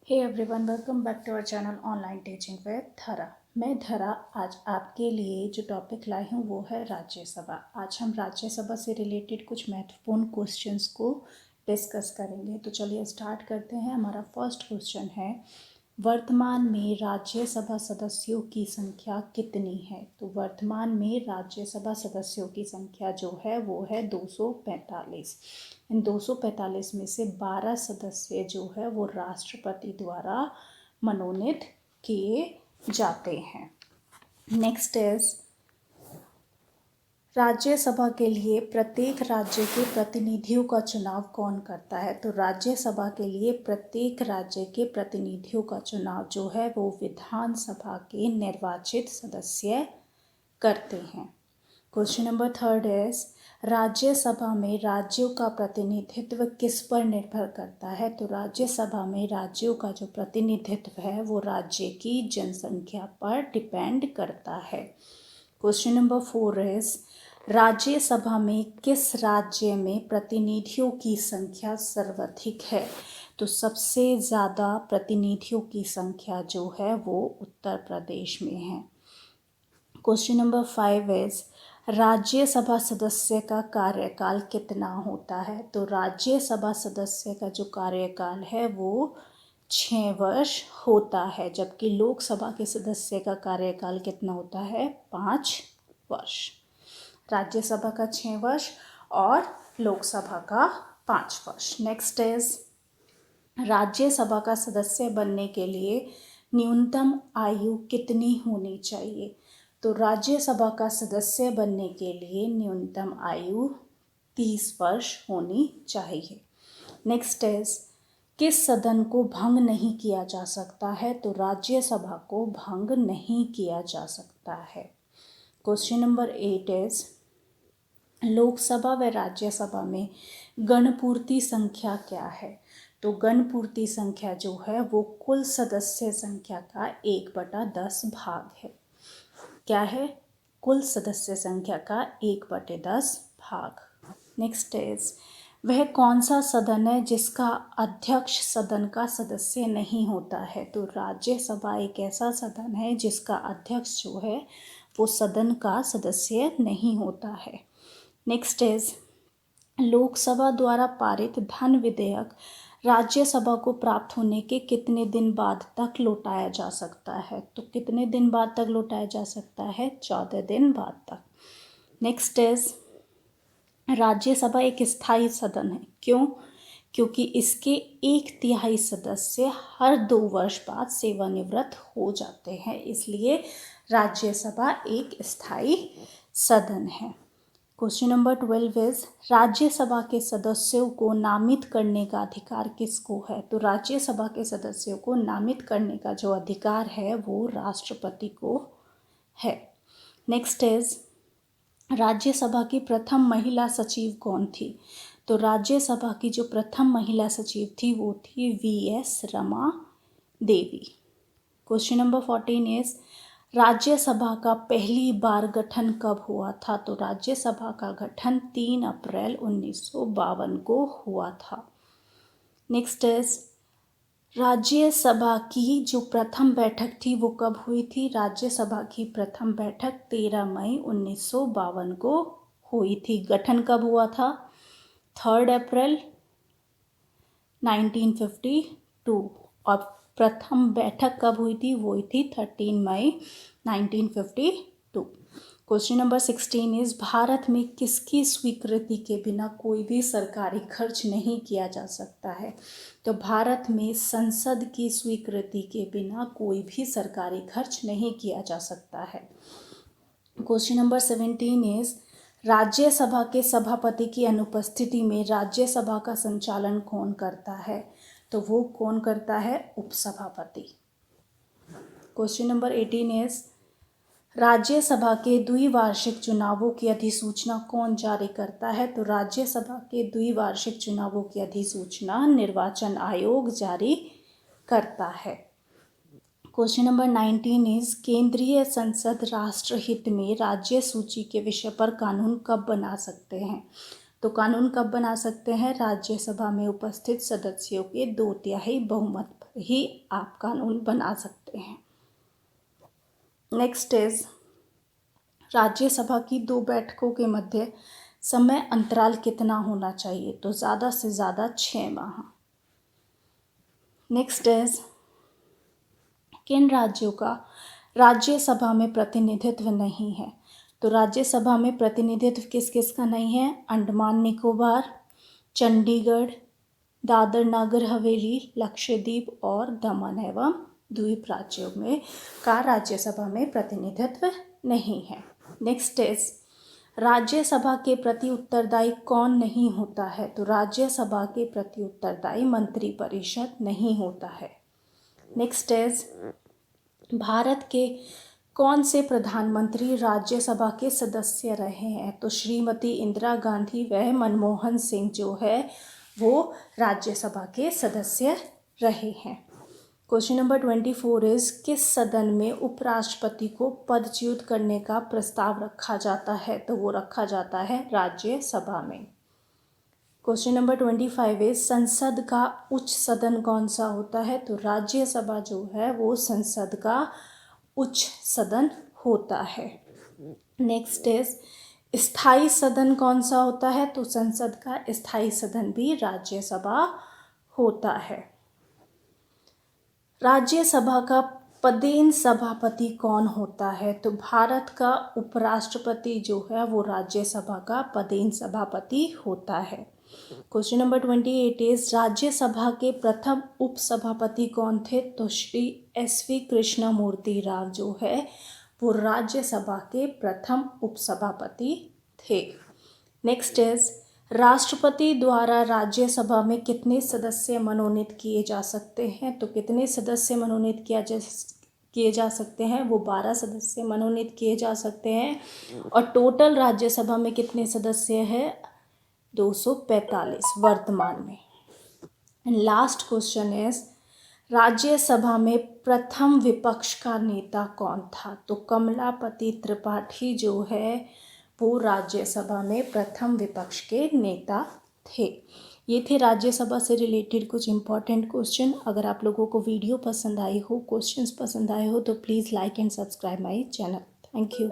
Hey everyone, welcome back to our channel online teaching with Dhara. मैं धरा आज आपके लिए जो टॉपिक लाई हूँ वो है राज्यसभा। आज हम राज्यसभा से रिलेटेड कुछ महत्वपूर्ण क्वेश्चंस को डिस्कस करेंगे। तो चलिए स्टार्ट करते हैं। हमारा फर्स्ट क्वेश्चन है, वर्तमान में राज्यसभा सदस्यों की संख्या कितनी है? तो वर्तमान में राज्यसभा सदस्यों की संख्या जो है वो है 245। इन 245 में से 12 सदस्य जो है वो राष्ट्रपति द्वारा मनोनीत किए जाते हैं। नेक्स्ट इज, राज्यसभा के लिए प्रत्येक राज्य के प्रतिनिधियों का चुनाव कौन करता है? तो राज्यसभा के लिए प्रत्येक राज्य के प्रतिनिधियों का चुनाव जो है वो विधानसभा के निर्वाचित सदस्य करते हैं। Question number third is, Rajya Sabha में राज्यों का प्रतिनिधित्व किस पर निर्भर करता है? तो राज्यसभा में राज्यों का जो प्रतिनिधित्व है वो राज्य की जनसंख्या पर डिपेंड करता है। Question number four is, Rajya Sabha में किस राज्य में प्रतिनिधियों की संख्या सर्वाधिक है? तो सबसे ज़्यादा प्रतिनिधियों की संख्या जो है वो उत्तर प्रदेश में है। Question number five is, Rajya Sabha सदस्य का कार्यकाल कितना होता है? तो राज्यसभा सदस्य का जो कार्यकाल है वो 6 वर्ष होता है, जबकि लोकसभा के सदस्य का कार्यकाल कितना होता है? 5 वर्ष। राज्यसभा का 6 वर्ष और लोकसभा का 5 वर्ष। नेक्स्ट इज, राज्यसभा का सदस्य बनने के लिए न्यूनतम आयु कितनी होनी चाहिए? तो राज्यसभा का सदस्य बनने के लिए न्यूनतम आयु 30 वर्ष होनी चाहिए। नेक्स्ट इज, किस सदन को भंग नहीं किया जा सकता है? तो राज्यसभा को भंग नहीं किया जा सकता है। क्वेश्चन नंबर 8 इज, लोकसभा व राज्यसभा में गणपूर्ति संख्या क्या है? तो गणपूर्ति संख्या जो है वो कुल सदस्य संख्या का 1/10 भाग है। क्या है? कुल सदस्य संख्या का 1/10 भाग। नेक्स्ट इज, वह कौन सा सदन है जिसका अध्यक्ष सदन का सदस्य नहीं होता है? तो राज्यसभा एक ऐसा सदन है जिसका अध्यक्ष जो है वो सदन का सदस्य नहीं होता है। नेक्स्ट इज, लोकसभा द्वारा पारित धन विधेयक राज्यसभा को प्राप्त होने के कितने दिन बाद तक लौटाया जा सकता है? तो कितने दिन बाद तक लौटाया जा सकता है? 14 दिन बाद तक। नेक्स्ट इज, राज्यसभा एक स्थायी सदन है। क्यों? क्योंकि इसके 1/3 सदस्य हर 2 वर्ष बाद सेवानिवृत्त हो जाते हैं, इसलिए राज्यसभा एक स्थायी सदन है। क्वेश्चन नंबर 12 इज, राज्यसभा के सदस्यों को नामित करने का अधिकार किसको है? तो राज्यसभा के सदस्यों को नामित करने का जो अधिकार है वो राष्ट्रपति को है। नेक्स्ट इज, राज्यसभा की प्रथम महिला सचिव कौन थी? तो राज्यसभा की जो प्रथम महिला सचिव थी वो थी VS. Rama Devi. Question number 14 is, Rajya Sabha का पहली बार गठन कब हुआ था? तो राज्यसभा का गठन 3 अप्रैल 1952 को हुआ था। नेक्स्ट इज, राज्यसभा की जो प्रथम बैठक थी वो कब हुई थी? राज्यसभा की प्रथम बैठक 13 मई 1952 को हुई थी। गठन कब हुआ था? 3 अप्रैल 1952। और प्रथम बैठक कब हुई थी? वो हुई थी 13 मई 1952। क्वेश्चन नंबर 16 इज, भारत में किसकी स्वीकृति के बिना कोई भी सरकारी खर्च नहीं किया जा सकता है? तो भारत में संसद की स्वीकृति के बिना कोई भी सरकारी खर्च नहीं किया जा सकता है। क्वेश्चन नंबर 17 इज, राज्यसभा के सभापति की अनुपस्थिति में राज्यसभा का संचालन कौन करता है? तो वो कौन करता है? उपसभापति। क्वेश्चन नंबर 18 इज, राज्यसभा के द्विवार्षिक चुनावों की अधिसूचना कौन जारी करता है? तो राज्यसभा के द्विवार्षिक चुनावों की अधिसूचना निर्वाचन आयोग जारी करता है। क्वेश्चन नंबर 19 इज, केंद्रीय संसद राष्ट्रहित में राज्य सूची के विषय पर कानून कब बना सकते हैं? तो कानून कब बना सकते हैं? राज्यसभा में उपस्थित सदस्यों के 2/3 बहुमत पर ही आप कानून बना सकते हैं। नेक्स्ट इज राज्यसभा की 2 बैठकों के मध्य समय अंतराल कितना होना चाहिए? तो ज़्यादा से ज़्यादा 6 माह। नेक्स्ट इज किन राज्यों का राज्यसभा में प्रतिनिधित्व नहीं है? तो राज्यसभा में प्रतिनिधित्व किस किस का नहीं है? अंडमान निकोबार, चंडीगढ़, दादर नगर हवेली, लक्षद्वीप और दमन एवं द्वीप राज्यों में का राज्यसभा में प्रतिनिधित्व नहीं है। नेक्स्ट इज राज्यसभा के प्रति उत्तरदायी कौन नहीं होता है? तो राज्यसभा के प्रति उत्तरदायी मंत्रिपरिषद नहीं होता है। नेक्स्ट इज भारत के कौन से प्रधानमंत्री राज्यसभा के सदस्य रहे हैं? तो श्रीमती इंदिरा गांधी व मनमोहन सिंह जो है वो राज्यसभा के सदस्य रहे हैं। क्वेश्चन नंबर 24 इज किस सदन में उपराष्ट्रपति को पदच्युत करने का प्रस्ताव रखा जाता है? तो वो रखा जाता है राज्यसभा में। क्वेश्चन नंबर 25 इज संसद का उच्च सदन कौन सा होता है? तो राज्यसभा जो है वो संसद का उच्च सदन होता है। नेक्स्ट इज स्थायी सदन कौन सा होता है? तो संसद का स्थायी सदन भी राज्यसभा होता है। राज्यसभा का पदेन सभापति कौन होता है? तो भारत का उपराष्ट्रपति जो है वो राज्यसभा का पदेन सभापति होता है। क्वेश्चन नंबर 28 इज राज्यसभा के प्रथम उपसभापति कौन थे? तो श्री SV कृष्णमूर्ति राव जो है वो राज्यसभा के प्रथम उपसभापति थे। नेक्स्ट इज राष्ट्रपति द्वारा राज्यसभा में कितने सदस्य मनोनीत किए जा सकते हैं? तो कितने सदस्य मनोनीत किए जा सकते हैं? वो 12 सदस्य मनोनीत किए जा सकते हैं। और टोटल राज्यसभा में कितने सदस्य हैं? 245 वर्तमान में। लास्ट क्वेश्चन इज राज्यसभा में प्रथम विपक्ष का नेता कौन था? तो कमलापति त्रिपाठी जो है वो राज्यसभा में प्रथम विपक्ष के नेता थे। ये थे राज्यसभा से रिलेटेड कुछ इंपॉर्टेंट क्वेश्चन। अगर आप लोगों को वीडियो पसंद आई हो, क्वेश्चंस पसंद आए हो तो please like and subscribe my channel. Thank you.